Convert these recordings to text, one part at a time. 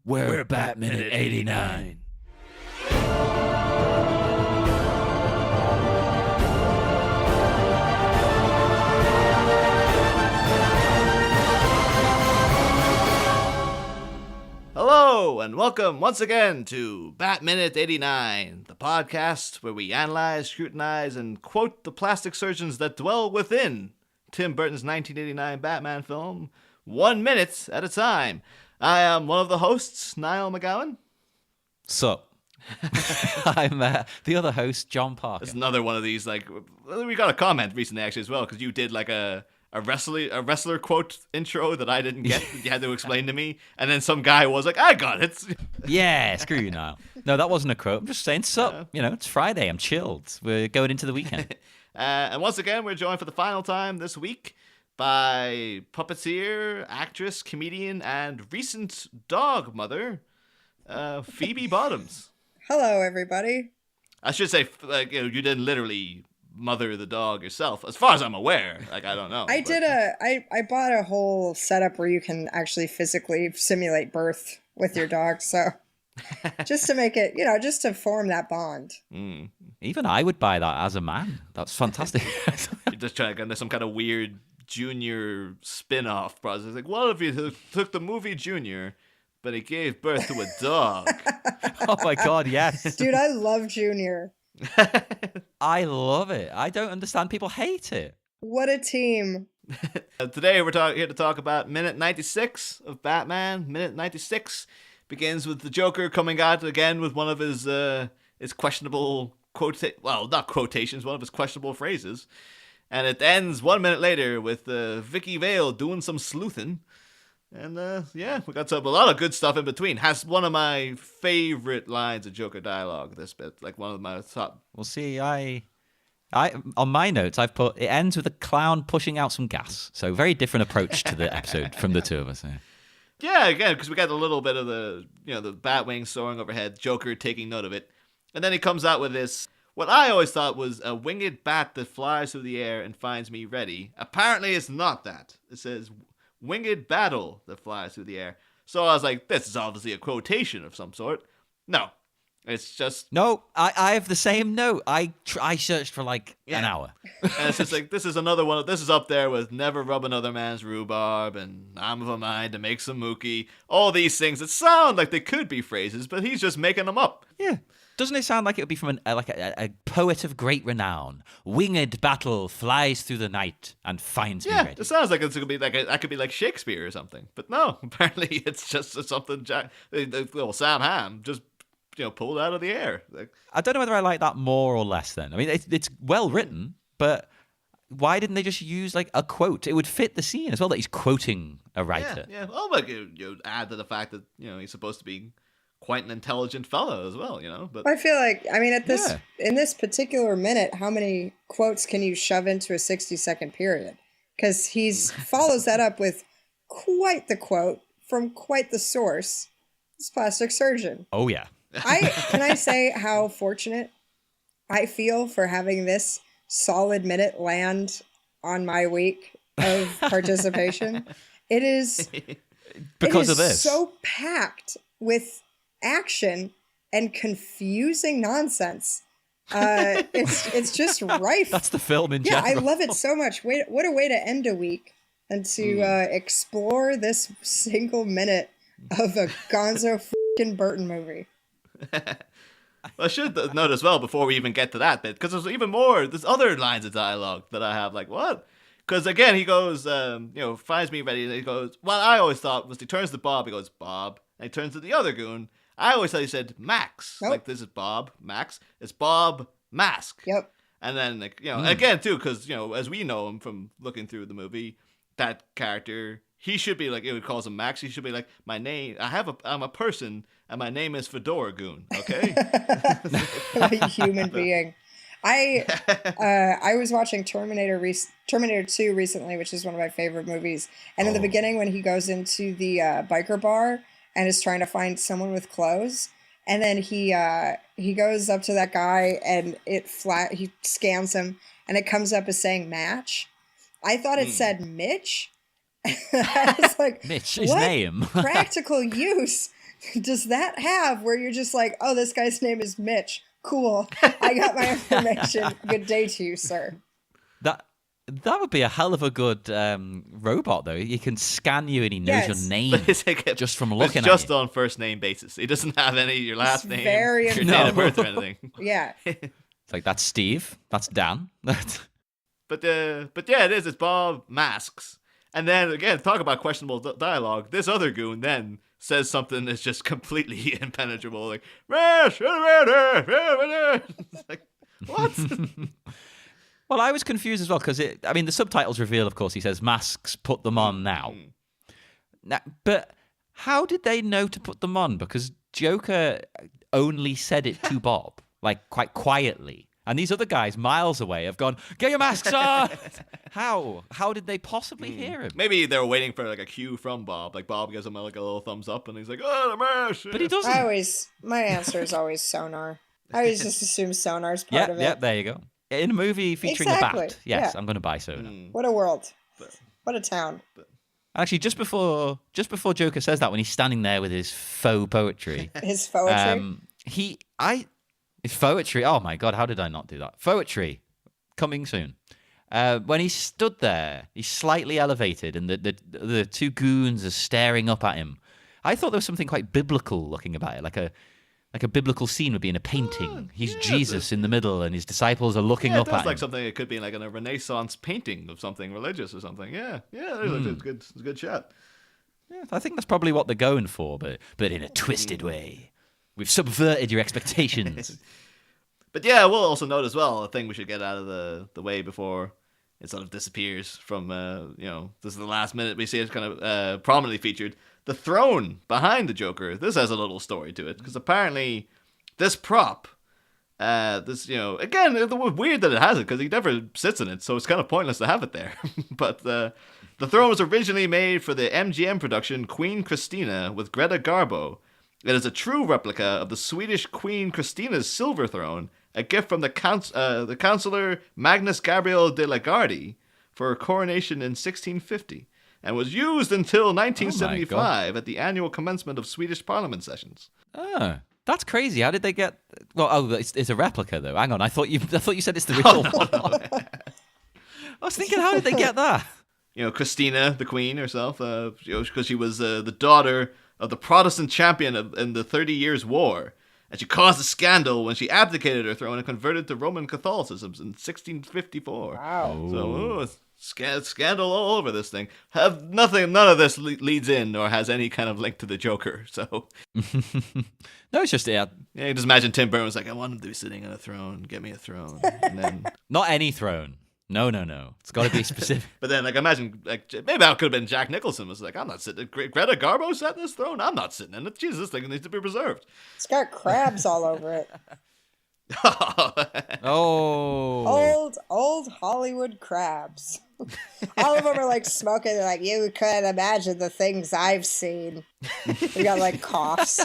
We're Batman at 89. Hello, and welcome once again to Batminute 89, the podcast where we analyze, scrutinize, and quote the plastic surgeons that dwell within Tim Burton's 1989 Batman film, 1 minute at a time. I am one of the hosts, Niall McGowan. So, I'm the other host, John Parker. It's another one of these, we got a comment recently, actually, as well, because you did, a wrestler quote intro that I didn't get. You had to explain to me, and then some guy was like, "I got it." Yeah, screw you now. No, that wasn't a quote. I'm just saying, it's Friday. I'm chilled. We're going into the weekend. And once again, we're joined for the final time this week by puppeteer, actress, comedian, and recent dog mother, Phoebe Bottoms. Hello, everybody. I should say, you didn't literally mother the dog yourself, as far as I'm aware. I don't know. I bought a whole setup where you can actually physically simulate birth with your dog, so just to make it, just to form that bond. Even I would buy that as a man. That's fantastic. You're just trying to get some kind of weird Junior spin-off process. Like, what if you took the movie Junior, but he gave birth to a dog? Oh my God, yes. Dude, I love Junior. I love it. I don't understand people hate it. What a team. Today we're here to talk about minute 96 of Batman. Minute 96 begins with the Joker coming out again with one of his questionable not quotations, one of his questionable phrases. And it ends 1 minute later with Vicky Vale doing some sleuthing. And we got a lot of good stuff in between. Has one of my favorite lines of Joker dialogue, this bit. Like one of my top. Well, see, I on my notes, I've put, it ends with a clown pushing out some gas. So very different approach to the episode from the two of us. Yeah, again, because we got a little bit of the Batwing soaring overhead, Joker taking note of it. And then he comes out with this, what I always thought was a winged bat that flies through the air and finds me ready. Apparently it's not that. It says winged battle that flies through the air. So I was like, this is obviously a quotation of some sort. No, it's just... No, I have the same note. I searched for an hour. And it's just like, this is another one. This is up there with never rub another man's rhubarb and I'm of a mind to make some mookie. All these things that sound like they could be phrases, but he's just making them up. Yeah. Doesn't it sound like it would be from a poet of great renown? Winged battle flies through the night and finds me ready. It sounds like it's gonna be that could be like Shakespeare or something. But no, apparently it's just something little Sam Hamm just pulled out of the air. I don't know whether I like that more or less. Then I mean, it's well written, but why didn't they just use a quote? It would fit the scene as well that he's quoting a writer. Yeah. Well, you add to the fact that he's supposed to be quite an intelligent fellow as well, But I feel like, in this particular minute, how many quotes can you shove into a 60-second period? Because he follows that up with quite the quote from quite the source. It's plastic surgeon. Oh yeah. Can I say how fortunate I feel for having this solid minute land on my week of participation? It is because of this. So packed with action and confusing nonsense. It's just rife. That's the film in general. Yeah, I love it so much. What a way to end a week and to explore this single minute of a gonzo f***ing Burton movie. I should note as well before we even get to that bit, because there's other lines of dialogue that I have, like, what? Because again, he goes, finds me ready, and he goes, what I always thought was, he turns to Bob, he goes, Bob, and he turns to the other goon. I always thought he said Max. Nope. Like, this is Bob, Max. It's Bob Mask. Yep. And then, again, too, because, as we know him from looking through the movie, that character, he should be like, it calls him Max, he should be like, I'm a person, and my name is Fedora Goon, okay? A human being. I was watching Terminator 2 recently, which is one of my favorite movies. And in the beginning, when he goes into the biker bar and is trying to find someone with clothes, and then he goes up to that guy and he scans him, and it comes up as saying match. I thought it said Mitch. I was like, Mitch, his what name. practical use Does that have where you're just like, oh, this guy's name is Mitch. Cool. I got my information. Good day to you, sir. That would be a hell of a good robot, though. He can scan you and he knows your name just from looking at you. Just on first name basis. He doesn't have your last name, your date of birth or anything. Yeah. It's like, that's Steve. That's Dan. But yeah, it is. It's Bob masks. And then, again, talk about questionable dialogue. This other goon then says something that's just completely impenetrable. Like, it's like, what? Well, I was confused as well because the subtitles reveal, of course, he says masks, put them on now. But how did they know to put them on? Because Joker only said it to Bob, like quite quietly. And these other guys miles away have gone, get your masks on! How? How did they possibly hear him? Maybe they were waiting for like a cue from Bob. Like Bob gives him like a little thumbs up and he's like, oh, the mask! But he doesn't. My answer is always sonar. I always just assume sonar's part of it. Yeah, there you go. In a movie featuring a bat, yes, I'm going to buy sonar. What a world. What a town. Actually, just before Joker says that, when he's standing there with his faux poetry. His poetry? His poetry. Oh my God, how did I not do that? Poetry, coming soon. When he stood there, he's slightly elevated, and the two goons are staring up at him. I thought there was something quite biblical looking about it, like a biblical scene would be in a painting. He's Jesus in the middle, and his disciples are looking up at him. It's like something it could be like in a Renaissance painting of something religious or something. Yeah, it's a good shot. Yeah, I think that's probably what they're going for, but in a twisted way. We've subverted your expectations. But yeah, we'll also note as well, a thing we should get out of the way before it sort of disappears from, this is the last minute we see it kind of prominently featured. The throne behind the Joker, this has a little story to it, because apparently this prop, again, it was weird that it has it, because he never sits in it, so it's kind of pointless to have it there. But the throne was originally made for the MGM production Queen Christina with Greta Garbo. It is a true replica of the Swedish Queen Christina's silver throne, a gift from the Councillor Magnus Gabriel de la Gardie for her coronation in 1650, and was used until 1975 at the annual commencement of Swedish Parliament sessions. Oh, that's crazy. How did they get? Well, it's a replica though. Hang on, I thought you said it's the real one. I was thinking, how did they get that? Christina, the Queen herself, because she was the daughter of the Protestant champion in the 30 Years' War, and she caused a scandal when she abdicated her throne and converted to Roman Catholicism in 1654. Wow. So, scandal all over this thing. None of this leads in or has any kind of link to the Joker, so... No, it's just... Yeah, you just imagine Tim Burton was like, I want him to be sitting on a throne, get me a throne. And then... Not any throne. No. It's got to be specific. But then, imagine, maybe that could have been Jack Nicholson. Was like, I'm not sitting. Greta Garbo sat in this throne. I'm not sitting in it. Jesus, this thing needs to be preserved. It's got crabs all over it. Oh. Old Hollywood crabs. All of them are like smoking. They're like, you can't imagine the things I've seen. We got like coughs.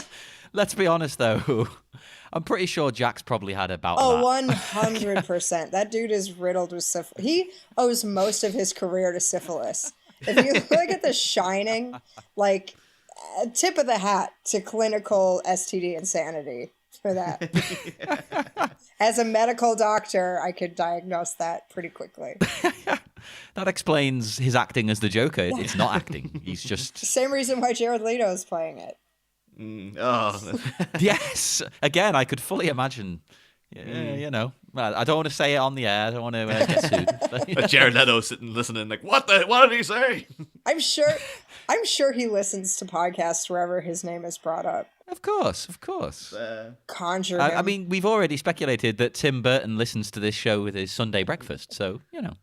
Let's be honest, though. I'm pretty sure Jack's probably had about that. 100%. That dude is riddled with syphilis. He owes most of his career to syphilis. If you look at The Shining, tip of the hat to clinical STD insanity for that. As a medical doctor, I could diagnose that pretty quickly. That explains his acting as the Joker. It's not acting. He's just... Same reason why Jared Leto is playing it. Yes. Again, I could fully imagine. I don't want to say it on the air. I don't want to get sued. But Jared Leto sitting listening, like, what did he say? I'm sure he listens to podcasts wherever his name is brought up. Of course. Conjure him. I mean, we've already speculated that Tim Burton listens to this show with his Sunday breakfast, so,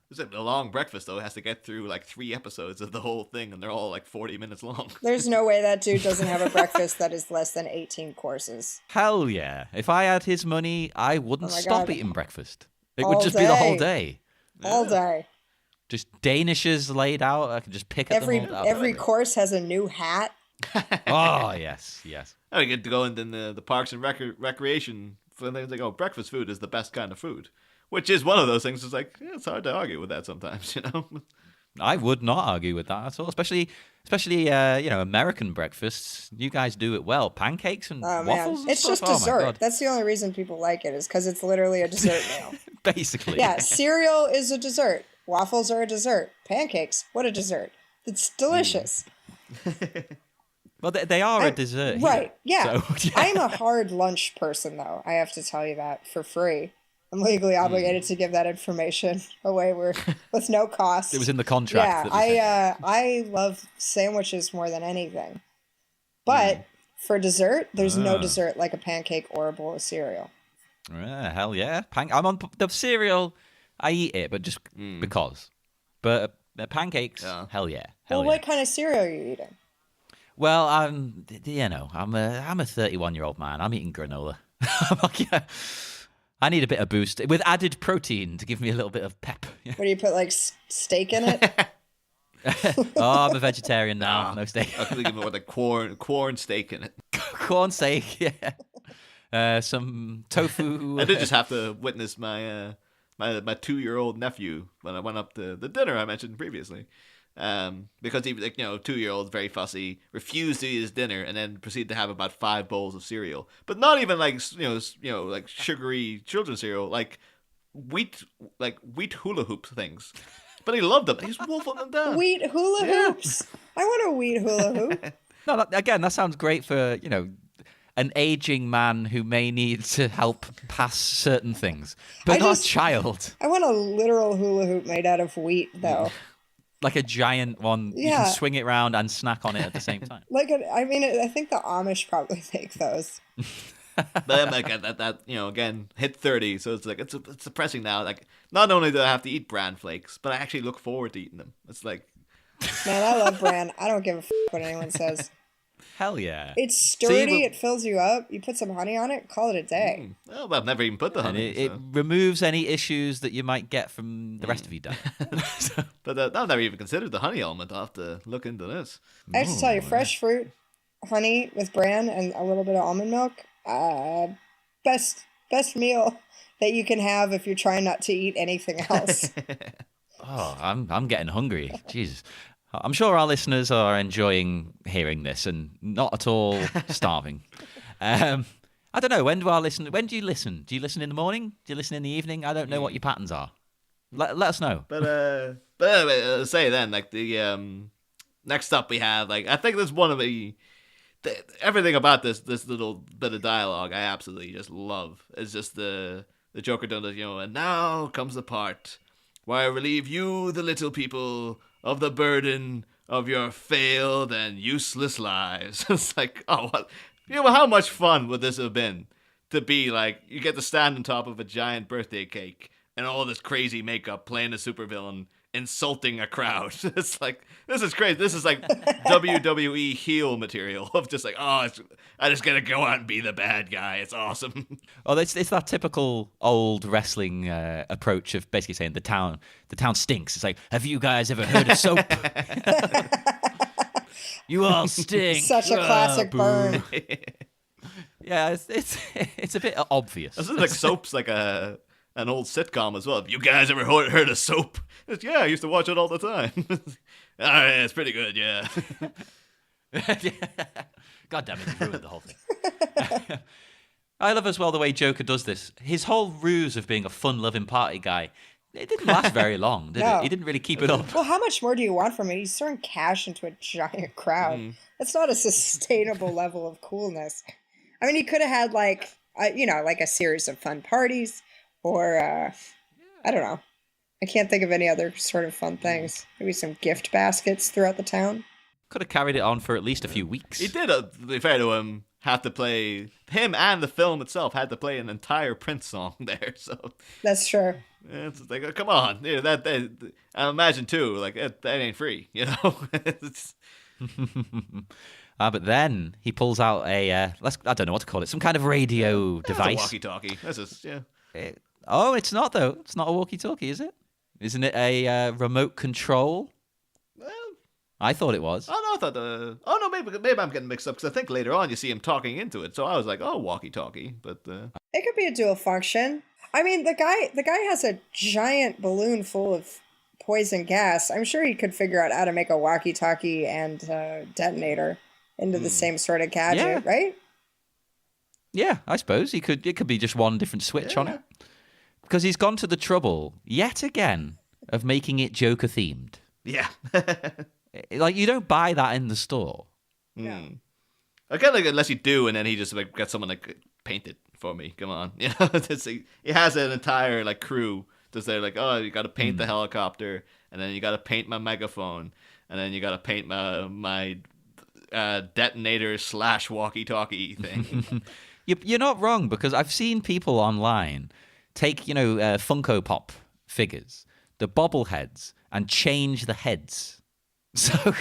It's a long breakfast, though. It has to get through, 3 episodes of the whole thing, and they're all, 40 minutes long. There's no way that dude doesn't have a breakfast that is less than 18 courses. Hell yeah. If I had his money, I wouldn't stop eating breakfast. It would just day. be the whole day. All day. Just Danishes laid out. I could just pick at them all. Every course has a new hat. Oh, yes. We get to go in the parks and recreation. They go, breakfast food is the best kind of food. Which is one of those things. It's it's hard to argue with that sometimes, I would not argue with that at all, especially American breakfasts. You guys do it well. Pancakes and Oh man, waffles and it's stuff. just Oh my dessert. God. That's the only reason people like it is because it's literally a dessert meal. Basically. Yeah, cereal is a dessert. Waffles are a dessert. Pancakes, what a dessert. It's delicious. Well, they are a dessert. Right, yeah. So, yeah. I'm a hard lunch person, though. I have to tell you that for free. I'm legally obligated to give that information away with no cost. It was in the contract. Yeah, I love sandwiches more than anything. But for dessert, there's no dessert like a pancake or a bowl of cereal. Hell yeah. I'm on the cereal. I eat it, but just because. But pancakes, hell yeah. Well, what kind of cereal are you eating? Well, I'm a 31-year-old man. I'm eating granola. I need a bit of boost with added protein to give me a little bit of pep. What do you put, like steak in it? Oh, I'm a vegetarian now. No steak. I think with like corn steak in it. Corn steak, yeah. Some tofu. I did just have to witness my 2-year-old nephew when I went up to the dinner I mentioned previously. Because he, 2-year-old, very fussy, refused to eat his dinner, and then proceeded to have about 5 bowls of cereal. But not even like like sugary children's cereal, like wheat hula hoop things. But he loved them. He's wolfing them down. Wheat hula hoops. I want a wheat hula hoop. No, that sounds great for an aging man who may need to help pass certain things, but not a child. I want a literal hula hoop made out of wheat, though. Like a giant one, you can swing it around and snack on it at the same time. I think the Amish probably make those. But I'm like that again, hit 30, so it's like it's depressing now. Like, not only do I have to eat bran flakes, but I actually look forward to eating them. It's like, man, I love bran. I don't give a what anyone says. Hell yeah. It's sturdy, it fills you up. You put some honey on it, call it a day. Well, I've never even put the honey. It removes any issues that you might get from the rest of your diet. But I've never even considered the honey element. I'll have to look into this. I have to tell you, fresh fruit, honey with bran, and a little bit of almond milk, best meal that you can have if you're trying not to eat anything else. Oh, I'm getting hungry. Jesus. I'm sure our listeners are enjoying hearing this and not at all starving. I don't know. When do you listen? Do you listen in the morning? Do you listen in the evening? I don't know what your patterns are. Let us know. But anyway, say then, like the next up we have, like, I think there's one of everything about this little bit of dialogue I absolutely just love. It's just the Joker does it, and now comes the part where I relieve you, the little people, of the burden of your failed and useless lives. It's like, oh, what? How much fun would this have been to be like, you get to stand on top of a giant birthday cake and all this crazy makeup playing a supervillain insulting a crowd. It's like, this is crazy. This is like WWE heel material of just like, I just gotta go out and be the bad guy. It's awesome. Oh, it's that typical old wrestling approach of basically saying the town stinks. It's like, have you guys ever heard of soap? You all stink. Such a classic burn. Yeah, it's a bit obvious. This is like soap's like an old sitcom as well. Have you guys ever heard of soap? Yeah, I used to watch it all the time. All right, it's pretty good, yeah. God damn it, you ruined the whole thing. I love as well the way Joker does this. His whole ruse of being a fun-loving party guy, it didn't last very long, did it? He didn't really keep it up. Well, how much more do you want from it? He's throwing cash into a giant crowd. That's not a sustainable level of coolness. I mean, he could have had like a series of fun parties, or I don't know. I can't think of any other sort of fun things. Maybe some gift baskets throughout the town. Could have carried it on for at least a few weeks. He did, to be fair to him, have to play, him and the film itself had to play an entire Prince song there. So that's true. It's like, come on, that I imagine too, like that ain't free, But then he pulls out I don't know what to call it, some kind of radio device. It's a walkie-talkie. This is it's not though. It's not a walkie-talkie, is it? Isn't it a remote control? Well, I thought it was. Oh no, I thought. Maybe I'm getting mixed up because I think later on you see him talking into it. So I was like, oh, walkie-talkie, but it could be a dual function. I mean, the guy has a giant balloon full of poison gas, I'm sure he could figure out how to make a walkie-talkie and detonator into the same sort of gadget, right? Yeah, I suppose it could be just one different switch on it. Because he's gone to the trouble, yet again, of making it Joker themed. Yeah. Like, you don't buy that in the store. Yeah. Okay, like, unless you do, and then he just like got someone like paint it for me. Come on. You know, he has an entire like crew. Just they're like, oh, you got to paint the helicopter, and then you got to paint my megaphone, and then you got to paint my detonator / walkie-talkie thing. You're not wrong, because I've seen people online take, Funko Pop figures, the bobbleheads, and change the heads. So,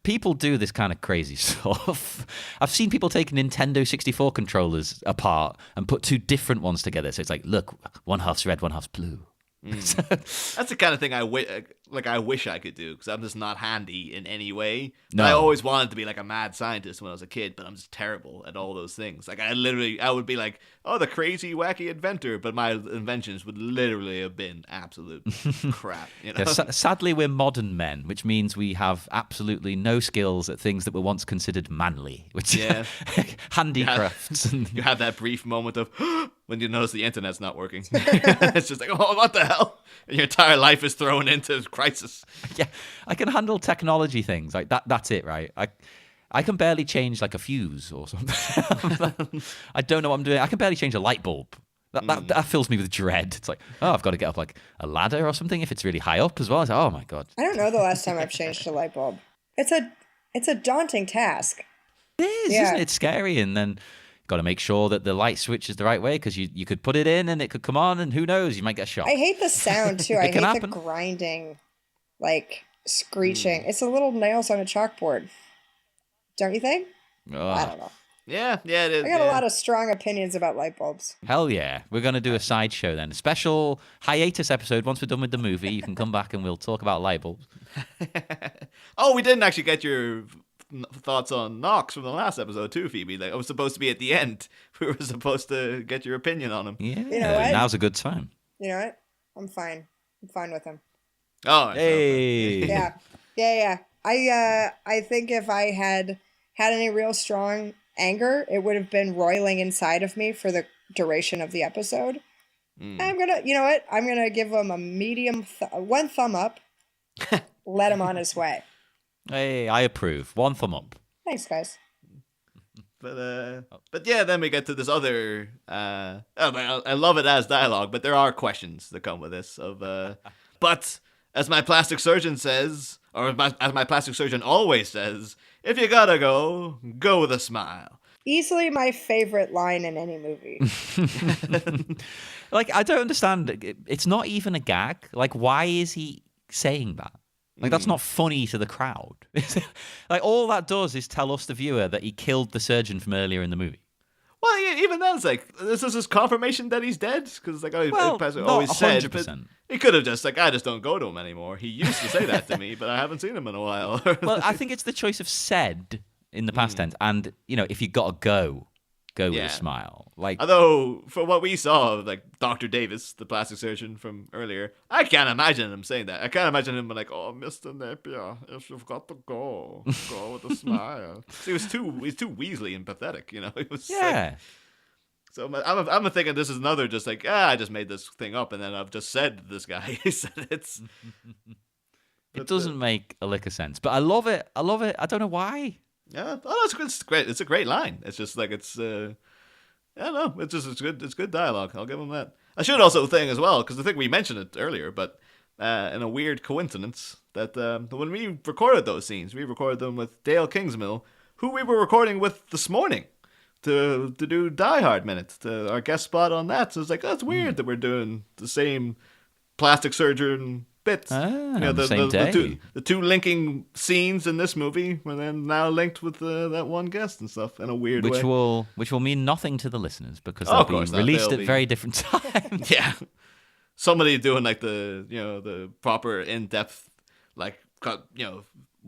people do this kind of crazy stuff. I've seen people take Nintendo 64 controllers apart and put two different ones together. So it's like, look, one half's red, one half's blue. That's the kind of thing I wish I could do, because I'm just not handy in any way. No. I always wanted to be like a mad scientist when I was a kid, but I'm just terrible at all those things. Like I would be like, oh, the crazy wacky inventor, but my inventions would literally have been absolute crap. Yeah, sadly, we're modern men, which means we have absolutely no skills at things that were once considered manly, which handicrafts. You have that brief moment of when you notice the internet's not working. It's just like, oh, what the hell? And your entire life is thrown into crisis. Yeah, I can handle technology things like that. That's it, right? I can barely change like a fuse or something. I don't know what I'm doing. I can barely change a light bulb. That fills me with dread. It's like, oh, I've got to get up like a ladder or something if it's really high up as well. It's like, oh my God. I don't know the last time I've changed a light bulb. It's a daunting task. It is, isn't it? It's scary. And then got to make sure that the light switch is the right way, because you could put it in and it could come on, and who knows, you might get shot. I hate the sound too. I hate happen. the grinding, like screeching. It's a little nails on a chalkboard. Don't you think? I don't know. Yeah, it is. I got a lot of strong opinions about light bulbs. Hell yeah. We're going to do a sideshow then. A special hiatus episode. Once we're done with the movie, you can come back and we'll talk about light bulbs. Oh, we didn't actually get your thoughts on Knox from the last episode too, Phoebe. Like, I was supposed to be at the end. We were supposed to get your opinion on him. Yeah, you know what? Now's a good time. You know what? I'm fine. I'm fine with him. Oh, hey. Yeah. I think if I had any real strong anger, it would have been roiling inside of me for the duration of the episode. I'm gonna give him a medium, one thumb up. Let him on his way. Hey, I approve. One thumb up. Thanks, guys. But yeah, then we get to this other. I love it as dialogue, but there are questions that come with this. But as my plastic surgeon says, as my plastic surgeon always says, if you gotta go with a smile. Easily my favorite line in any movie. Like, I don't understand. It's not even a gag. Like, why is he saying that? Like, that's not funny to the crowd. Like, all that does is tell us, the viewer, that he killed the surgeon from earlier in the movie. Well, even then, it's like, this is his confirmation that he's dead? Because, like, I always said, but he could have just, like, I just don't go to him anymore. He used to say that to me, but I haven't seen him in a while. Well, I think it's the choice of said in the past tense. And, if you got to go with a smile. Like, although, for what we saw, like Dr. Davis, the plastic surgeon from earlier, I can't imagine him saying that. I can't imagine him like, oh, Mr. Napier, if you've got to go with a smile. So he was too Weasley and pathetic, He was yeah. So I'm thinking this is another just like, I just made this thing up and then I've just said this guy. He said it's. It doesn't make a lick of sense, but I love it. I don't know why. Yeah, it's great. It's a great line. It's just like it's. I don't know. It's good. It's good dialogue. I'll give him that. I should also think as well, because I think we mentioned it earlier, but in a weird coincidence that when we recorded those scenes, we recorded them with Dale Kingsmill, who we were recording with this morning to do Die Hard Minute, our guest spot on that. So it's like, that's weird that we're doing the same plastic surgeon bit. The same day. The two linking scenes in this movie were then now linked with that one guest and stuff in a weird way. Which will mean nothing to the listeners, because they'll be released at very different times. Yeah. Somebody doing like the proper in-depth, like,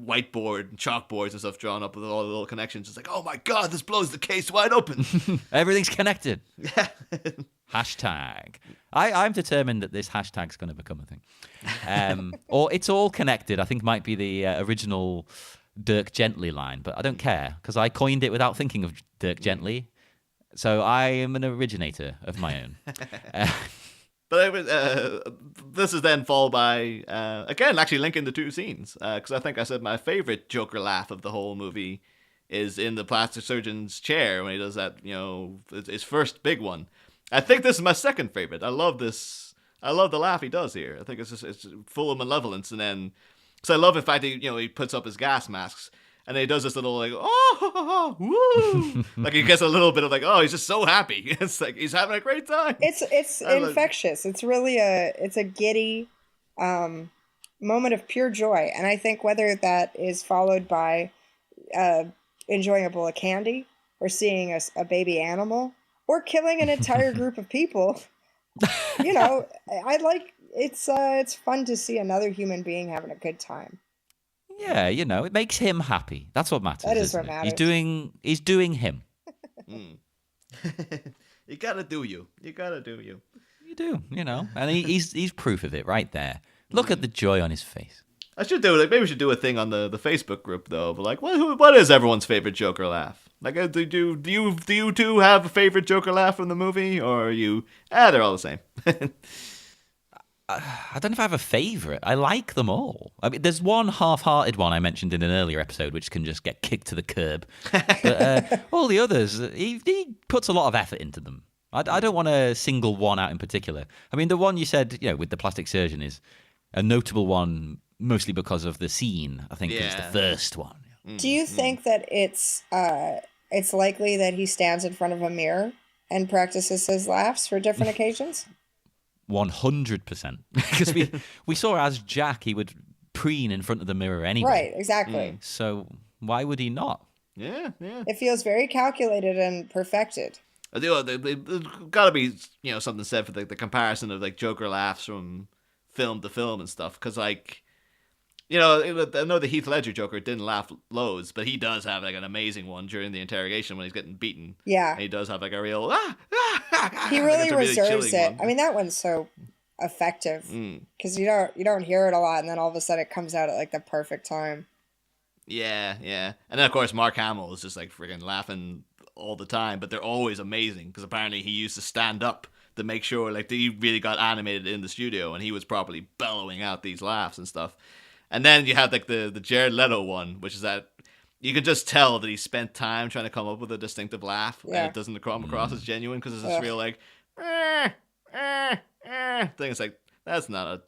whiteboard and chalkboards and stuff drawn up with all the little connections. It's like, oh my god, this blows the case wide open. Everything's connected. Yeah. Hashtag. I'm determined that this hashtag's going to become a thing. Or it's all connected, I think might be the original Dirk Gently line, but I don't care because I coined it without thinking of Dirk Gently. So I am an originator of my own. But this is then followed by, again, actually linking the two scenes. Because I think I said my favorite Joker laugh of the whole movie is in the plastic surgeon's chair when he does that, his first big one. I think this is my second favorite. I love this. I love the laugh he does here. I think it's full of malevolence. And then, because I love the fact that, he puts up his gas masks. And he does this little like, oh, woo! Like he gets a little bit of like, oh, he's just so happy. It's like he's having a great time. It's infectious. It's really a giddy moment of pure joy. And I think whether that is followed by enjoying a bowl of candy or seeing a baby animal or killing an entire group of people, I like it's fun to see another human being having a good time. Yeah, it makes him happy. That's what matters. That is what matters. He's doing him. You gotta do you. You gotta do you. You do, and he's proof of it right there. Look at the joy on his face. I should do maybe we should do a thing on the Facebook group though. But like, what is everyone's favorite Joker laugh? Like, do you two have a favorite Joker laugh from the movie, or are you? They're all the same. I don't know if I have a favourite. I like them all. I mean, there's one half-hearted one I mentioned in an earlier episode, which can just get kicked to the curb. But all the others, he puts a lot of effort into them. I don't want to single one out in particular. I mean, the one you said, with the plastic surgeon is a notable one, mostly because of the scene. I think it's the first one. Do you think that it's likely that he stands in front of a mirror and practices his laughs for different occasions? 100%. Because we saw as Jack, he would preen in front of the mirror anyway. Right, exactly. So why would he not? Yeah. It feels very calculated and perfected. There's got to be something said for the comparison of like Joker laughs from film to film and stuff. Because like, I know the Heath Ledger Joker didn't laugh loads, but he does have like an amazing one during the interrogation when he's getting beaten. Yeah, and he does have like a real. He really reserves it. One. I mean, that one's so effective because you don't hear it a lot, and then all of a sudden it comes out at like the perfect time. Yeah, and then of course Mark Hamill is just like freaking laughing all the time, but they're always amazing because apparently he used to stand up to make sure like he really got animated in the studio, and he was probably bellowing out these laughs and stuff. And then you have like the Jared Leto one, which is that you can just tell that he spent time trying to come up with a distinctive laugh, and it doesn't come across as genuine because it's this real like thing. It's like that's not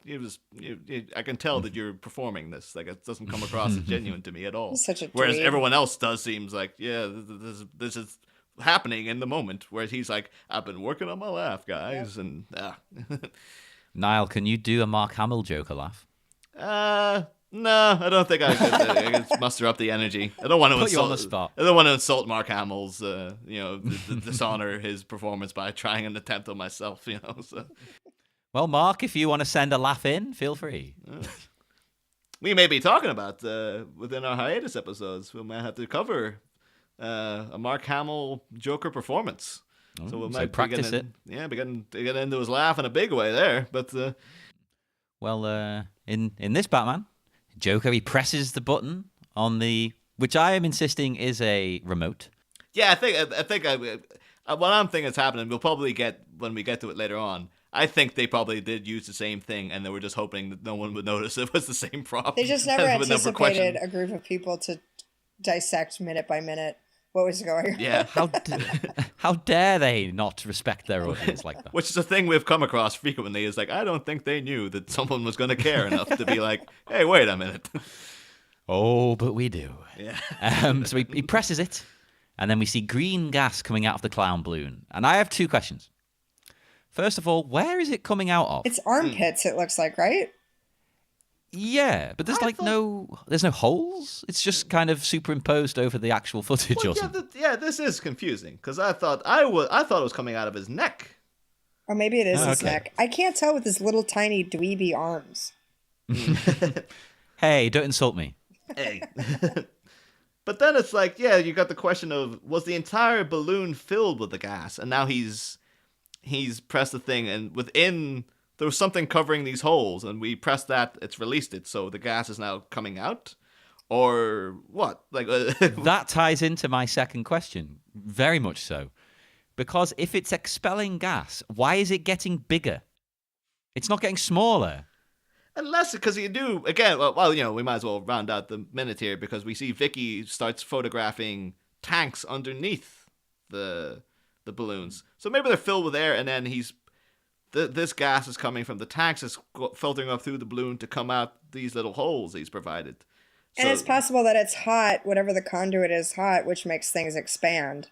I can tell that you're performing this. Like it doesn't come across as genuine to me at all. Such a Whereas everyone else does seems like this is happening in the moment. Whereas he's like, I've been working on my laugh, guys, and Niall, can you do a Mark Hamill Joker laugh? No, I don't think I could muster up the energy. I don't want to put you on the spot. I don't want to insult Mark Hamill's, dishonor his performance by trying an attempt on myself. So. Well, Mark, if you want to send a laugh in, feel free. We may be talking about within our hiatus episodes. We might have to cover a Mark Hamill Joker performance. So we might practice it. Yeah, be getting into his laugh in a big way there. But in this Batman, Joker, he presses the button on which I am insisting is a remote. Yeah, I think what I'm thinking is happening. We'll probably get when we get to it later on. I think they probably did use the same thing, and they were just hoping that no one would notice it was the same problem. They just never anticipated a group of people to dissect minute by minute what was going on. Yeah. How dare they not respect their audience like that? Which is a thing we've come across frequently, is like, I don't think they knew that someone was going to care enough to be like, hey, wait a minute. Oh, but we do. Yeah. So he presses it, and then we see green gas coming out of the clown balloon. And I have two questions. First of all, where is it coming out of? It's armpits, it looks like, right? Yeah, but there's there's no holes. It's just kind of superimposed over the actual footage or something. This is confusing because I thought it was coming out of his neck. Or maybe it is his neck. I can't tell with his little tiny dweeby arms. Hey, don't insult me. Hey. But then it's like, yeah, you got the question of, was the entire balloon filled with the gas? And now he's pressed the thing, and within there was something covering these holes, and we pressed that, it's released it, so the gas is now coming out, or what? Like That ties into my second question, very much so, because if it's expelling gas, why is it getting bigger? It's not getting smaller. Unless, because you do, again, well, you know, we might as well round out the minute here, because we see Vicky starts photographing tanks underneath the balloons. So maybe they're filled with air, and then this gas is coming from the tanks, is filtering up through the balloon to come out these little holes he's provided. And it's possible that it's hot, whatever the conduit is hot, which makes things expand.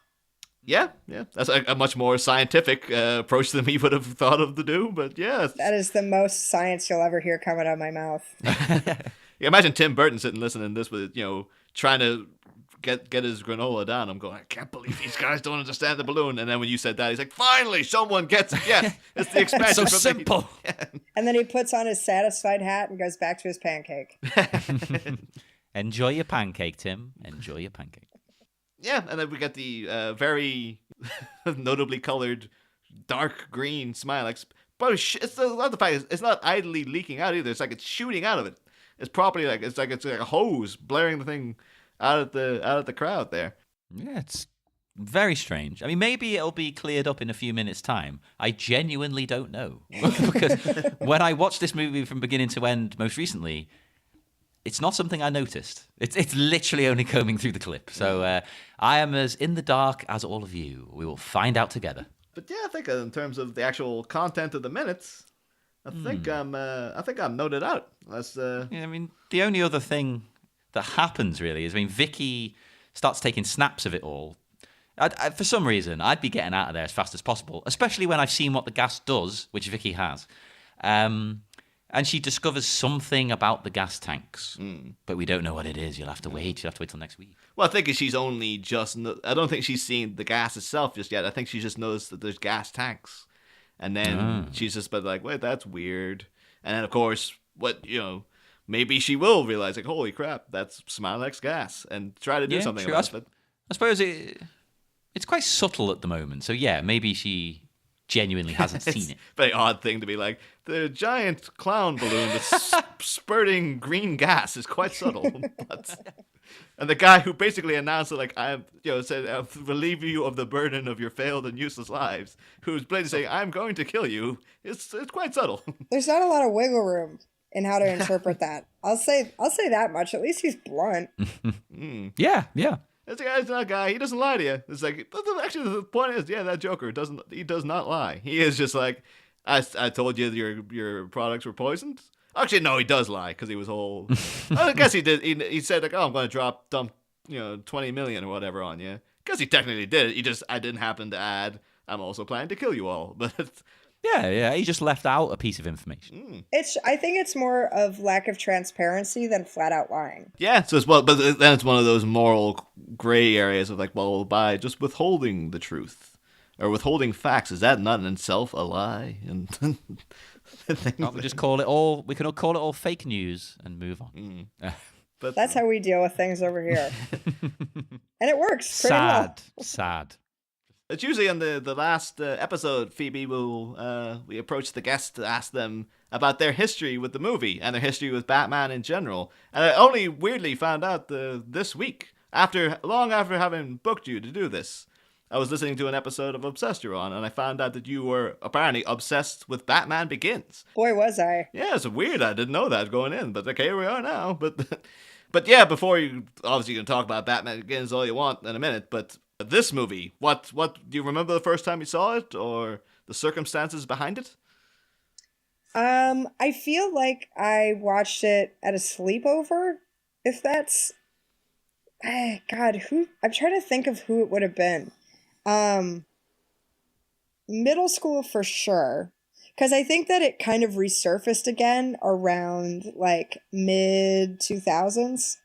Yeah. That's a much more scientific approach than we would have thought of to do, but yeah. That is the most science you'll ever hear coming out of my mouth. Yeah, imagine Tim Burton sitting listening to this with, you know, trying to get his granola down. I'm going, I can't believe these guys don't understand the balloon. And then when you said that, he's like, finally, someone gets it. Yeah, it's the expansion. So simple. And then he puts on his satisfied hat and goes back to his pancake. Enjoy your pancake, Tim. Enjoy your pancake. Yeah, and then we get the very notably colored dark green smile. But it's not the fact it's not idly leaking out either. It's like it's shooting out of it. It's properly like it's like a hose blaring the thing out of the crowd there. Yeah, it's very strange. I mean, maybe it'll be cleared up in a few minutes' time. I genuinely don't know. Because when I watched this movie from beginning to end most recently, it's not something I noticed. It's literally only combing through the clip. So I am as in the dark as all of you. We will find out together. But yeah, I think in terms of the actual content of the minutes, I think I'm noted out. Yeah, I mean, the only other thing that happens really is, I mean, Vicky starts taking snaps of it all. For some reason, I'd be getting out of there as fast as possible, especially when I've seen what the gas does, which Vicky has. And she discovers something about the gas tanks, but we don't know what it is. You'll have to wait. You'll have to wait till next week. Well, I think she's only just... I don't think she's seen the gas itself just yet. I think she just knows that there's gas tanks. And then she's just been like, wait, that's weird. And then, of course, maybe she will realize, like, holy crap, that's Smilex's gas, and try to do something about it. I suppose it's quite subtle at the moment. So, yeah, maybe she genuinely hasn't seen it. Very odd thing to be like, the giant clown balloon that's spurting green gas is quite subtle. And the guy who basically announced it, like, said, I'll relieve you of the burden of your failed and useless lives, who's basically saying, I'm going to kill you, it's quite subtle. There's not a lot of wiggle room in how to interpret that. I'll say that much. At least he's blunt. Yeah. It's that guy. He doesn't lie to you. It's like, actually, the point is, yeah, that Joker does not lie. He is just like, I told you your products were poisoned. Actually, no, he does lie because he was whole. I guess he did. He said like, oh, I'm going to dump 20 million or whatever on you. Because he technically did it. I didn't happen to add, I'm also planning to kill you all. But yeah, he just left out a piece of information. I think it's more of lack of transparency than flat out lying. Yeah, so it's but then it's one of those moral gray areas of like, well, by just withholding the truth or withholding facts, is that not in itself a lie? And we just call it all. We can all call it all fake news and move on. But that's how we deal with things over here, and it works pretty well. Sad. It's usually on the last episode, Phoebe will we approach the guests to ask them about their history with the movie and their history with Batman in general. And I only weirdly found out this week, long after having booked you to do this. I was listening to an episode of Obsessed you're on, and I found out that you were apparently obsessed with Batman Begins. Boy, was I. Yeah, it's weird. I didn't know that going in, but okay, here we are now. But yeah, before you obviously can talk about Batman Begins all you want in a minute, but this movie, what do you remember the first time you saw it, or the circumstances behind it? I feel like I watched it at a sleepover. If that's, God, I'm trying to think of who it would have been. Middle school for sure, because I think that it kind of resurfaced again around like mid 2000s.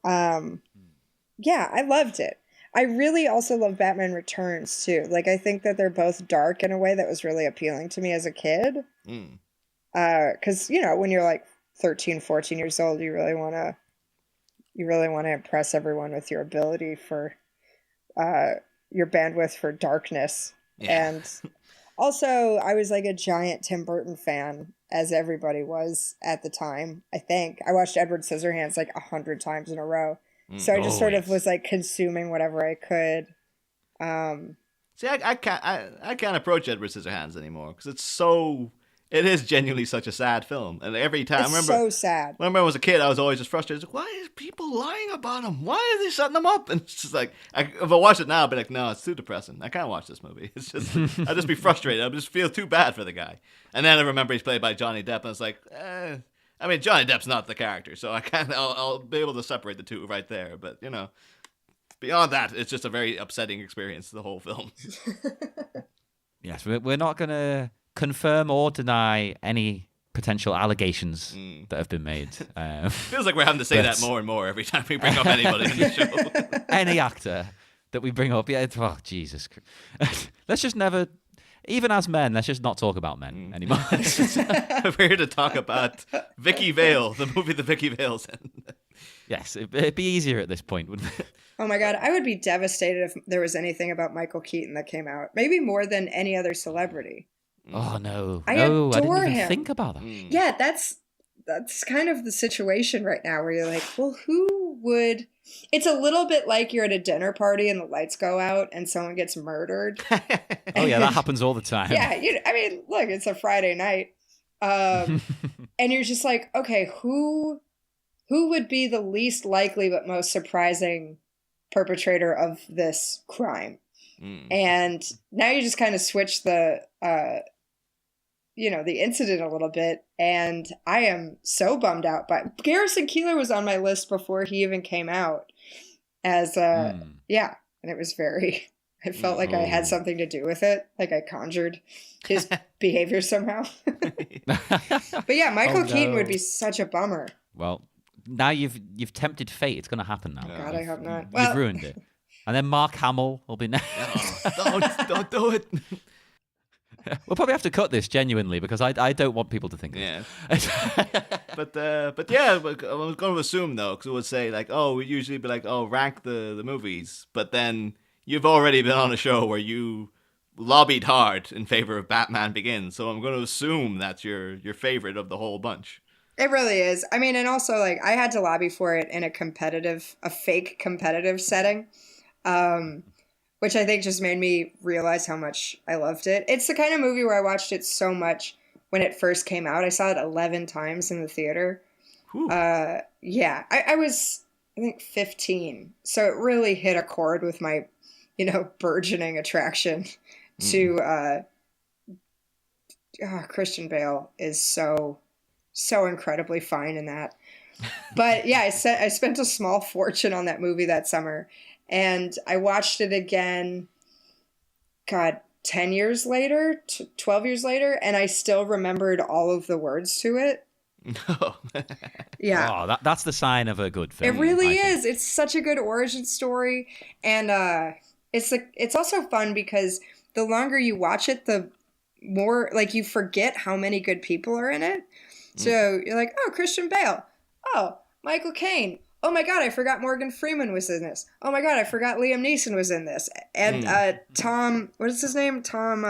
Yeah, I loved it. I really also love Batman Returns too. Like, I think that they're both dark in a way that was really appealing to me as a kid. Because when you're like 13, 14 years old, you really want to You really want to impress everyone with your ability for your bandwidth for darkness. Yeah. And also, I was like a giant Tim Burton fan, as everybody was at the time. I think I watched Edward Scissorhands like 100 times in a row. So I just sort of was like consuming whatever I could. See, I can't approach Edward Scissorhands anymore because it is genuinely such a sad film. And every time, It's so sad. I remember when I was a kid, I was always just frustrated. Like, why is people lying about him? Why are they setting him up? And it's just like, if I watch it now, I'd be like, no, it's too depressing. I can't watch this movie. It's just, I'd just be frustrated. I'd just feel too bad for the guy. And then I remember he's played by Johnny Depp, and it's like, I mean, Johnny Depp's not the character, so I'll be able to separate the two right there. But, you know, beyond that, it's just a very upsetting experience, the whole film. Yes, we're not going to confirm or deny any potential allegations that have been made. Feels like we're having to say that more and more every time we bring up anybody in the show. Any actor that we bring up, oh, Jesus. Let's just never, even as men, let's just not talk about men anymore. We're here to talk about Vicky Vale, the movie that Vicky Vale's in. Yes, it'd be easier at this point, wouldn't it? Oh my God, I would be devastated if there was anything about Michael Keaton that came out. Maybe more than any other celebrity. Oh no, I no, I adore didn't even him. think about that. Yeah, that's kind of the situation right now where you're like, well, who would? It's a little bit like you're at a dinner party and the lights go out and someone gets murdered. Oh yeah, that happens all the time. Yeah, I mean, look, it's a Friday night, and you're just like, okay, who would be the least likely but most surprising perpetrator of this crime? And now you just kind of switch the the incident a little bit, and I am so bummed out. But Garrison Keillor was on my list before he even came out as yeah, and it was very, I felt like I had something to do with it, like I conjured his behavior somehow. But yeah, Michael Keaton would be such a bummer. Well, now you've tempted fate. It's going to happen now. God, I hope not. You've ruined it. And then Mark Hamill will be next. Don't do it. We'll probably have to cut this genuinely because I don't want people to think yeah. But yeah, I was going to assume though, because it would say like, oh, we usually be like, oh, rank the movies, but then you've already been on a show where you lobbied hard in favor of Batman Begins, so I'm going to assume that's your favorite of the whole bunch. It really is. I mean, and also like I had to lobby for it in a fake competitive setting. Which I think just made me realize how much I loved it. It's the kind of movie where I watched it so much when it first came out. I saw it 11 times in the theater. Yeah, I was, I think, 15. So it really hit a chord with my, burgeoning attraction to Christian Bale is so incredibly fine in that. But yeah, I spent a small fortune on that movie that summer. And I watched it again, 10 years later, 12 years later, and I still remembered all of the words to it. Yeah. Oh, that's the sign of a good film. It really is. It's such a good origin story. And it's also fun because the longer you watch it, the more, like, you forget how many good people are in it. So you're like, oh, Christian Bale. Oh, Michael Caine. Oh my God, I forgot Morgan Freeman was in this. Oh my God, I forgot Liam Neeson was in this. And Tom, what is his name? Tom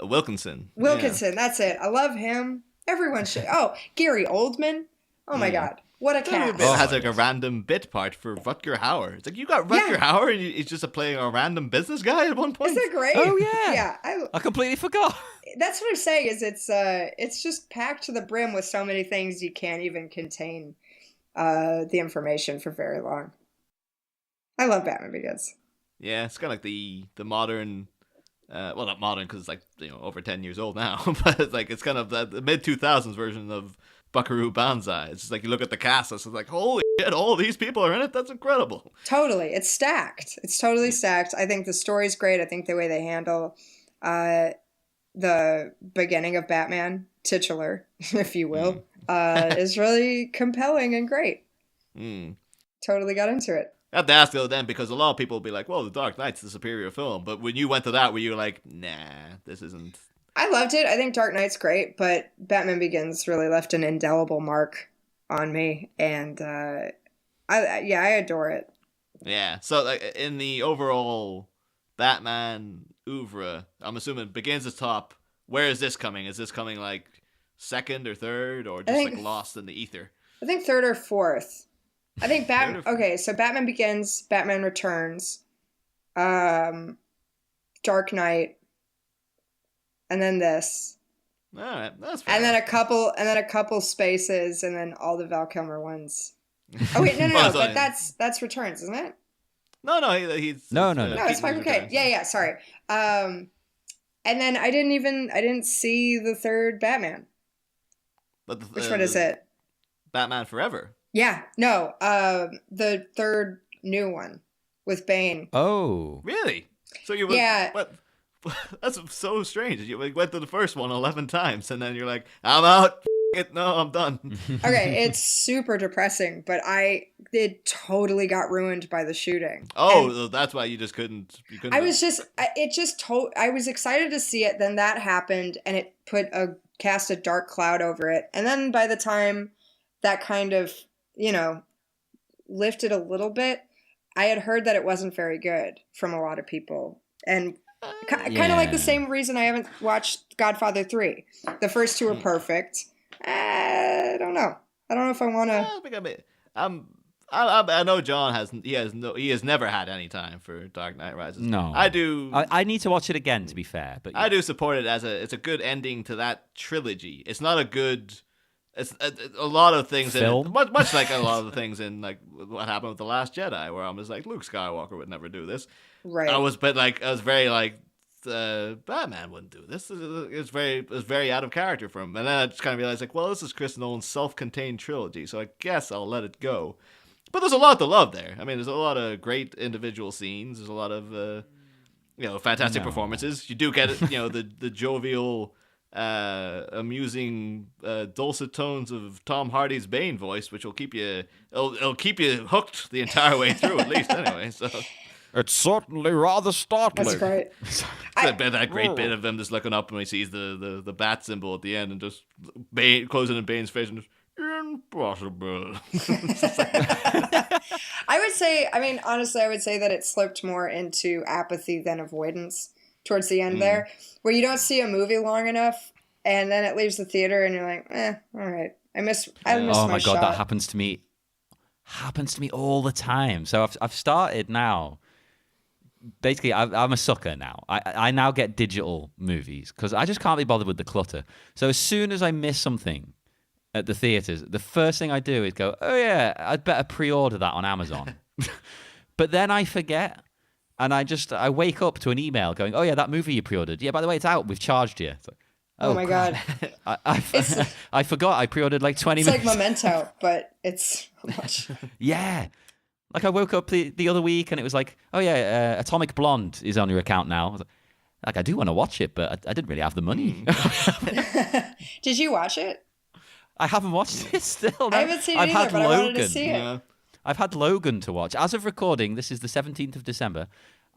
Wilkinson. Wilkinson, that's it. I love him. Everyone should. Oh, Gary Oldman. Oh my God, what a cast. It has like a random bit part for Rutger Hauer. It's like, you got Rutger Hauer and he's just playing a random business guy at one point. Isn't that great? Oh yeah. Yeah. I completely forgot. That's what I'm saying is it's just packed to the brim with so many things you can't even contain the information for very long. I love Batman Begins. Yeah, it's kind of like the modern, well, not modern because it's like over 10 years old now, but it's like it's kind of the mid 2000s version of Buckaroo Banzai. It's just like you look at the cast, it's like, holy shit, all these people are in it. That's incredible. Totally, it's stacked. It's totally stacked. I think the story's great. I think the way they handle the beginning of Batman, titular, if you will. Is really compelling and great. Totally got into it. I have to ask though then, because a lot of people will be like, well, The Dark Knight's the superior film, but when you went to that, were you like, nah, this isn't... I loved it. I think Dark Knight's great, but Batman Begins really left an indelible mark on me, and I adore it. Yeah. So like in the overall Batman oeuvre, I'm assuming it begins at top. Where is this coming? Is this coming like second or third, or just like lost in the ether? I think third or fourth. I think Batman. Third or Okay, so Batman Begins, Batman Returns, Dark Knight, and then this. All right, that's fair. And then a couple spaces, and then all the Val Kilmer ones. Oh wait, no, Oh, but that's Returns, isn't it? No, he's No. No, it's Michael Caine. Yeah, sorry. And then I didn't see the third Batman. But Which one is it? Batman Forever. Yeah, no, the third new one with Bane. Oh, Really? So you went, Yeah. What? That's so strange. You went to the first one 11 times, and then you're like, I'm out. No, I'm done. Okay, it's super depressing, but it totally got ruined by the shooting. Oh, that's why you just couldn't. You couldn't. I was excited to see it. Then that happened, and it cast a dark cloud over it. And then by the time that kind of, lifted a little bit, I had heard that it wasn't very good from a lot of people. And kind of like the same reason I haven't watched Godfather 3. The first two are perfect. I don't know. I don't know if I want to. I know John he has never had any time for Dark Knight Rises. no. I do. I need to watch it again, to be fair. But yeah. I do support it as it's a good ending to that trilogy. It's not a good. It's a lot of things Film? in it, much like a lot of the things in like what happened with The Last Jedi, where I'm just like, Luke Skywalker would never do this. Right. I was very like, Batman wouldn't do this. It was very out of character for him. And then I just kind of realized like, well, this is Chris Nolan's self-contained trilogy, so I guess I'll let it go. But there's a lot to love there. I mean, there's a lot of great individual scenes. There's a lot of fantastic performances. You do get the jovial, amusing, dulcet tones of Tom Hardy's Bane voice, which will keep you hooked the entire way through, at least anyway. So It's certainly rather startling. That's great. that great bit of him just looking up when he sees the bat symbol at the end and just closing in Bane's face and just impossible. Honestly, I would say that it slipped more into apathy than avoidance towards the end there, where you don't see a movie long enough, and then it leaves the theater, and you're like, all right. I missed Oh my my shot. god, that happens to me all the time. So I've started now. Basically, I'm a sucker now. I now get digital movies because I just can't be bothered with the clutter. So as soon as I miss something at the theaters, the first thing I do is go, oh yeah, I'd better pre-order that on Amazon. But then I forget, and I wake up to an email going, oh yeah, that movie you pre-ordered. Yeah, by the way, it's out. We've charged you. It's like, Oh my god. I forgot I pre-ordered like 20 It's minutes. like Memento, but it's much. Yeah. Like I woke up the other week and it was like, oh yeah, Atomic Blonde is on your account now. I was like, I do want to watch it, but I didn't really have the money. Did you watch it? I haven't watched it still. No. I haven't seen it either, but I wanted to see it. Yeah. I've had Logan to watch. As of recording, this is the 17th of December.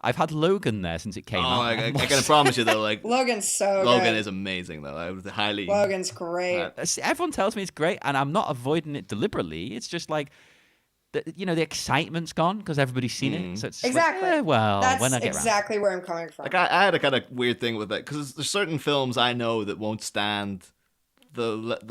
I've had Logan there since it came out. I can promise you though, like Logan's so Logan good. is amazing though. I would highly. Logan's great. Everyone tells me it's great, and I'm not avoiding it deliberately. It's just like, the excitement's gone because everybody's seen it. So it's Exactly. Like, well, That's when I get exactly where I'm coming from. Like I had a kind of weird thing with that because there's certain films I know that won't stand the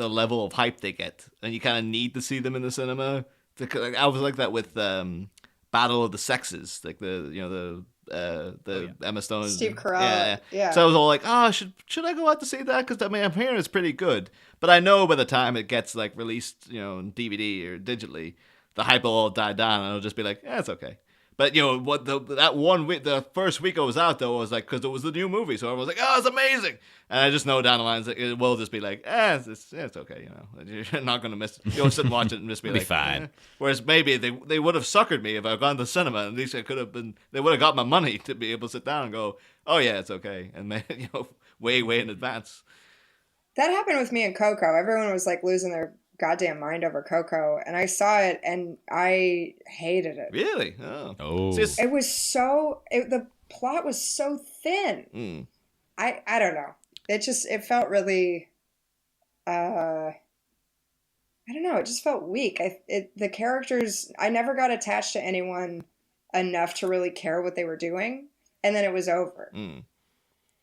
level of hype they get, and you kind of need to see them in the cinema. I was like that with Battle of the Sexes, like the Emma Stone, Steve Carell. Yeah. So I was all like, should I go out to see that? Because I mean, I'm hearing it's pretty good, but I know by the time it gets like released, on DVD or digitally, the hype will all die down, and it'll just be like, yeah, it's okay. But that 1 week, the first week I was out though, was like, because it was the new movie, so everyone was like, oh, it's amazing, and I just know down the line it will just be like, it's okay, you're not gonna miss it. You'll sit and watch it and just be like, fine. Whereas maybe they would have suckered me if I'd gone to the cinema, and at least they would have got my money to be able to sit down and go, oh yeah, it's okay, and way in advance. That happened with me and Coco. Everyone was like losing their goddamn mind over Coco, and I saw it and I hated it. Really? Oh. It was the plot was so thin. I don't know. It felt really I I don't know. It just felt weak. The characters, I never got attached to anyone enough to really care what they were doing, and then it was over.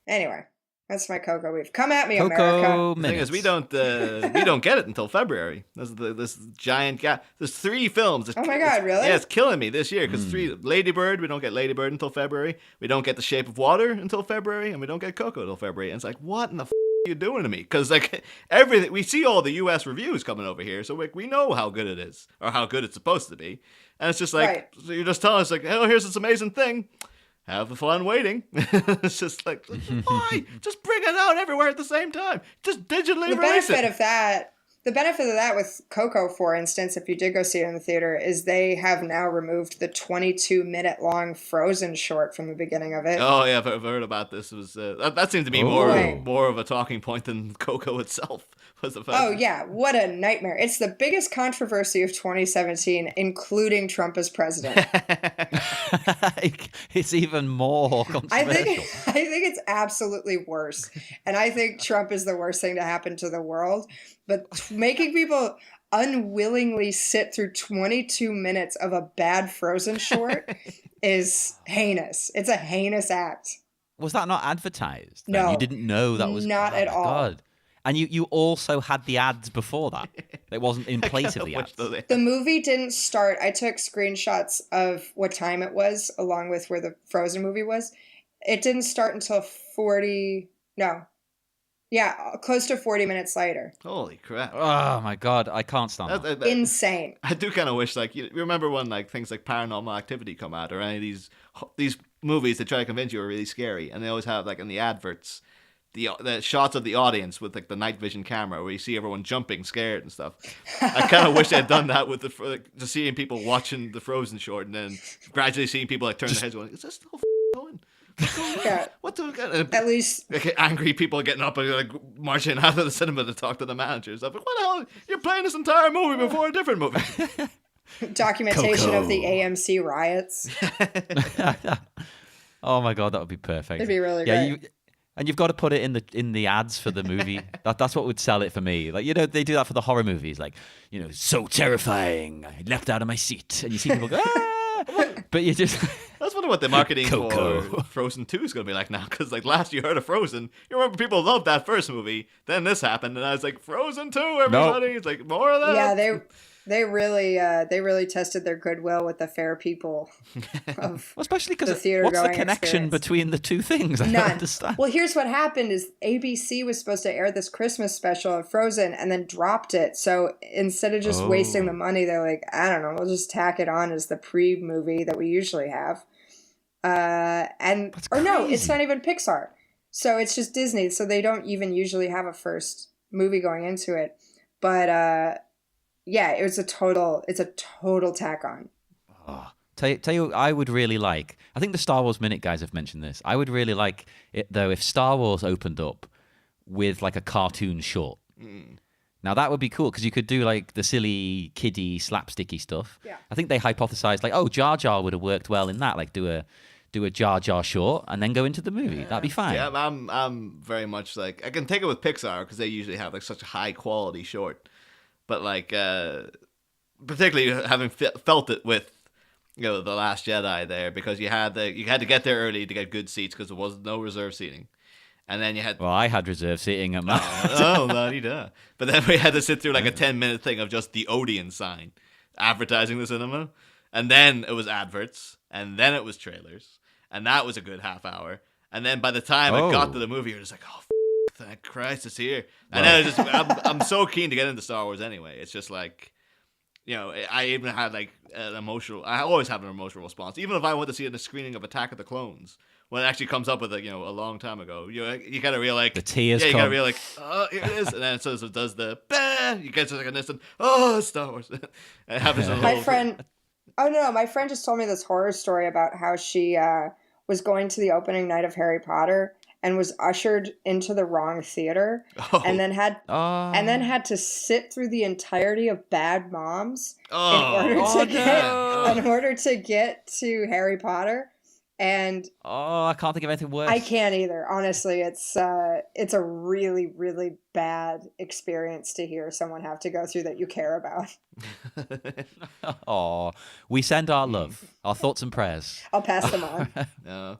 Anyway, that's my Coco weave. Come at me, America. Coco The thing is, minutes. we don't get it until February. This giant gap. There's 3 films. Oh my God, really? Yeah, it's killing me this year because 3 Lady Bird. We don't get Lady Bird until February. We don't get The Shape of Water until February, and we don't get Coco until February. And it's like, what in the are you doing to me? Because like everything, we see all the U.S. reviews coming over here, so like we know how good it is or how good it's supposed to be, and it's just like so you're just telling us like, oh, here's this amazing thing. Have the fun waiting. It's just like, why? Just bring it out everywhere at the same time. Just digitally release it. The benefit of that with Coco, for instance, if you did go see it in the theater, is they have now removed the 22-minute long Frozen short from the beginning of it. Oh yeah, I've heard about this. It was that seemed to be more of a talking point than Coco itself. Was the fact. Oh yeah, what a nightmare! It's the biggest controversy of 2017, including Trump as president. It's even more controversial. I think it's absolutely worse, and I think Trump is the worst thing to happen to the world. But making people unwillingly sit through 22 minutes of a bad Frozen short is heinous. It's a heinous act. Was that not advertised? No. You didn't know that was... Not at all. God. And you also had the ads before that. It wasn't in place of the ads. The movie didn't start. I took screenshots of what time it was, along with where the Frozen movie was. It didn't start until close to 40 minutes later. Holy crap. Oh my God, I can't stand that. Insane. I do kind of wish, like, you remember when like things like Paranormal Activity come out, or any of these movies that try to convince you are really scary, and they always have, like, in the adverts, the shots of the audience with, like, the night vision camera where you see everyone jumping scared and stuff. I kind of wish they'd done that with just seeing people watching the Frozen short, and then gradually seeing people like turn their heads going, is this still going? Yeah. What the? At least like, angry people getting up and like marching out of the cinema to talk to the managers. I'm like, what the hell? You're playing this entire movie before a different movie. documentation Coco. of the AMC riots. Oh my God, that would be perfect. It'd be really great. And you've got to put it in the ads for the movie. That's what would sell it for me. Like, they do that for the horror movies. Like, so terrifying. I leapt out of my seat. And you see people go, ah! But you just... I was wondering what the marketing Coco. for Frozen 2 is going to be like now. Because like last you heard of Frozen, you remember people loved that first movie. Then this happened. And I was like, Frozen 2, everybody. Nope. It's like, more of that. Yeah, they really tested their goodwill with the fair people of especially because the theater. What's the connection experience between the two things? I don't understand. Well, here's what happened: is ABC was supposed to air this Christmas special of Frozen and then dropped it. So instead of just wasting the money, they're like, I don't know, we'll just tack it on as the pre-movie that we usually have. No, it's not even Pixar. So it's just Disney. So they don't even usually have a first movie going into it. But yeah, it's a total tack on. Oh, tell you, I would really like. I think the Star Wars Minute guys have mentioned this. I would really like it though if Star Wars opened up with like a cartoon short. Now that would be cool because you could do like the silly, kiddie, slapsticky stuff. Yeah. I think they hypothesized like, Jar Jar would have worked well in that. Like do a Jar Jar short and then go into the movie. That'd be fine. Yeah, I'm very much like I can take it with Pixar because they usually have like such a high quality short. But like, particularly having felt it with, The Last Jedi there, because you had to get there early to get good seats because there was no reserve seating, and then you had. Well, I had reserve seating at my. la-di-da. But then we had to sit through like a 10-minute thing of just the Odeon sign, advertising the cinema, and then it was adverts, and then it was trailers, and that was a good half hour, and then by the time I got to the movie, you're just like, oh. Thank Christ it's here. And then I'm so keen to get into Star Wars anyway. It's just like, I even had like I always have an emotional response. Even if I went to see a screening of Attack of the Clones, when it actually comes up with a long time ago, you gotta realize like, the tears you come. gotta realize like, oh, here it is. And then it does the, bah! You get to like an instant, oh, Star Wars. It happens my friend just told me this horror story about how she was going to the opening night of Harry Potter and was ushered into the wrong theater, and then had to sit through the entirety of Bad Moms in order to get to Harry Potter. And Oh, I can't think of anything worse. I can't either. Honestly, it's a really, really bad experience to hear someone have to go through that you care about. Oh, we send our love, our thoughts and prayers. I'll pass them on. No.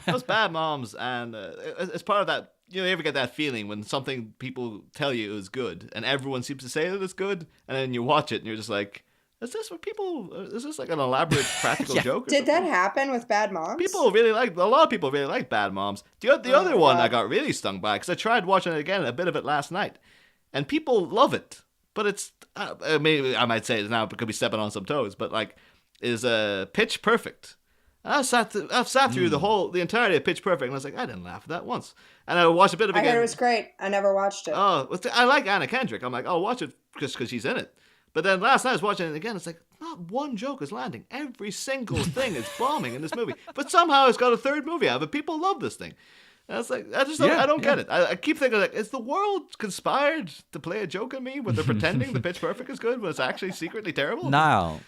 Those bad moms, and it's part of that. You ever get that feeling when something people tell you is good, and everyone seems to say that it's good, and then you watch it and you're just like, is this what people? Is this like an elaborate practical joke? Did that happen with Bad Moms? A lot of people really like Bad Moms. The other one I got really stung by, because I tried watching it again, a bit of it last night, and people love it. But it's maybe I might say it now, because we stepping on some toes. But like, is Pitch Perfect. I've sat through the entirety of Pitch Perfect, and I was like, I didn't laugh at that once. And I watched a bit of it again. I heard it was great. I never watched it. Oh, I like Anna Kendrick. I'm like, I'll watch it just because she's in it. But then last night I was watching it again. It's like, not one joke is landing. Every single thing is bombing in this movie. But somehow it's got a third movie out of it. People love this thing. And it's like, I don't get it. I keep thinking, like, is the world conspired to play a joke on me when they're pretending the Pitch Perfect is good when it's actually secretly terrible? Now,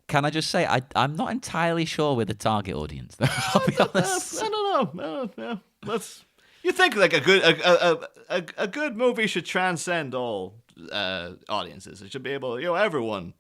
can I just say, I'm not entirely sure we're the target audience, though. I'll be honest. I don't know. You think like a good movie should transcend all audiences. It should be able, everyone.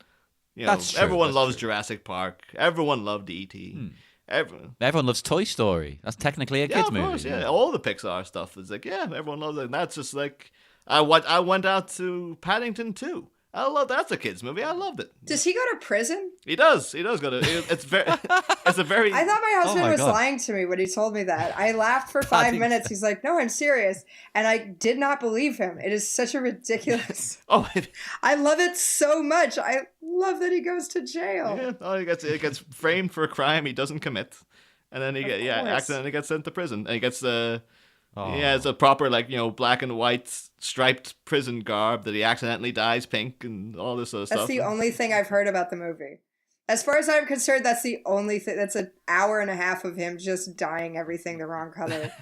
That's true, everyone that's loves true. Jurassic Park. Everyone loved E.T. Everyone loves Toy Story. That's technically a kids of movie. course, yeah. All the Pixar stuff is like, everyone loves it. And that's just like, I went out to Paddington 2. That's a kids movie. I loved it. Does he go to prison? He does go to. It's a very. I thought my husband was God. lying to me when he told me that. I laughed for 5 minutes. He's like, "No, I'm serious," and I did not believe him. It is such a ridiculous. I love it so much. I love that he goes to jail. Yeah, he gets framed for a crime he doesn't commit, and then he accidentally gets sent to prison, and he gets it's a proper black and white striped prison garb that he accidentally dyes pink and all this sort of stuff. That's the only thing I've heard about the movie. As far as I'm concerned, that's the only thing. That's an hour and a half of him just dyeing everything the wrong color.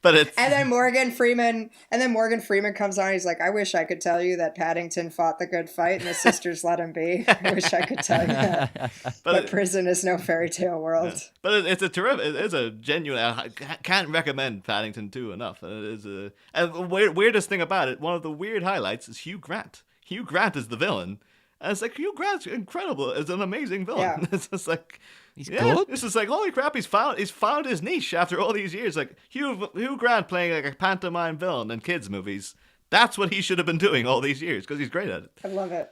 But it's and then Morgan Freeman comes on. He's like, "I wish I could tell you that Paddington fought the good fight, and the sisters let him be. I wish I could tell you that, but prison is no fairy tale world." Yeah. But it's a genuine. I can't recommend Paddington 2 enough. It is and the weirdest thing about it. One of the weird highlights is Hugh Grant. Hugh Grant is the villain. And it's like, Hugh Grant's incredible. It's an amazing villain. Yeah. It's just like, he's good. This is like, holy crap, he's found his niche after all these years. Like Hugh Grant playing like a pantomime villain in kids movies. That's what he should have been doing all these years because he's great at it. I love it.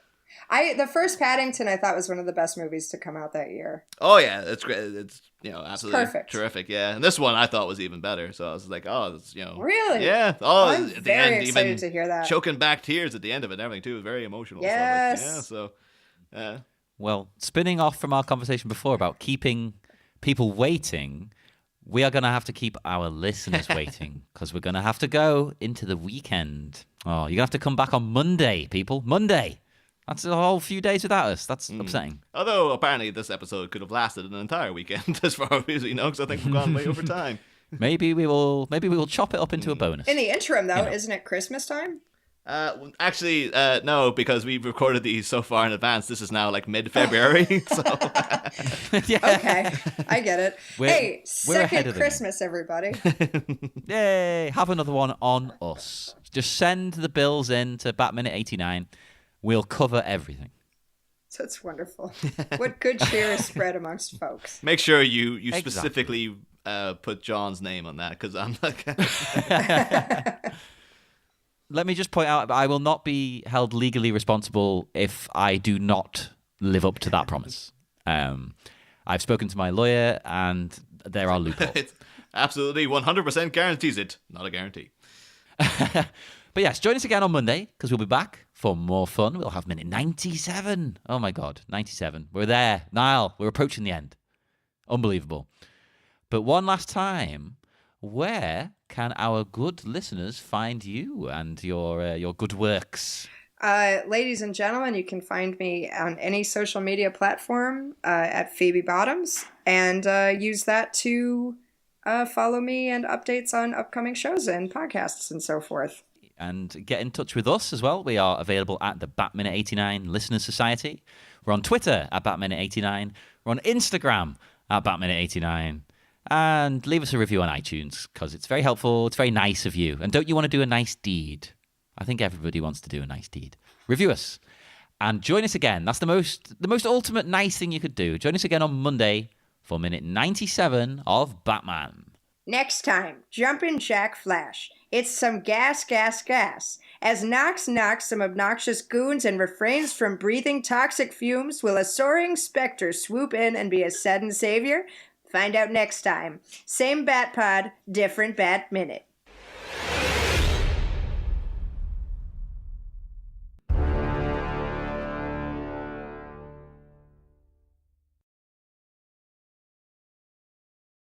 The first Paddington I thought was one of the best movies to come out that year. Oh yeah, it's great. It's absolutely perfect. Terrific. Yeah, and this one I thought was even better. So I was like, it's really, yeah. Oh, I'm very excited to hear that. Choking back tears at the end of it and everything too. It was very emotional. Yes. Well, spinning off from our conversation before about keeping people waiting, we are going to have to keep our listeners waiting because we're going to have to go into the weekend. Oh, you're going to have to come back on Monday, people. Monday. That's a whole few days without us. That's upsetting. Although, apparently, this episode could have lasted an entire weekend, as far as we know, because I think we've gone way over time. Maybe we will chop it up into a bonus. In the interim, though, isn't it Christmas time? Actually, no, because we've recorded these so far in advance. This is now like mid-February, so... Yeah. Okay, I get it. Hey, second Christmas, everybody. Yay! Have another one on us. Just send the bills in to Batminute89. We'll cover everything. That's wonderful. What good cheer is spread amongst folks. Make sure you specifically put John's name on that, because I'm like... Let me just point out, I will not be held legally responsible if I do not live up to that promise. I've spoken to my lawyer, and there are loopholes. It absolutely 100% guarantees it. Not a guarantee. But yes, join us again on Monday, because we'll be back for more fun. We'll have minute 97. Oh my God, 97. We're there. Niall, we're approaching the end. Unbelievable. But one last time, where can our good listeners find you and your good works? Ladies and gentlemen, you can find me on any social media platform at Phoebe Bottoms, and use that to follow me and updates on upcoming shows and podcasts and so forth. And get in touch with us as well. We are available at the Batminute89 Listeners Society. We're on Twitter at Batminute89. We're on Instagram at Batminute89. And leave us a review on iTunes because it's very helpful. It's very nice of you. And don't you want to do a nice deed? I think everybody wants to do a nice deed. Review us and join us again. That's the most ultimate nice thing you could do. Join us again on Monday for minute 97 of Batman. Next time, Jumpin' Jack Flash. It's some gas, gas, gas. As Knox knocks some obnoxious goons and refrains from breathing toxic fumes, will a soaring specter swoop in and be a sudden savior? Find out next time. Same Bat Pod, different Bat Minute.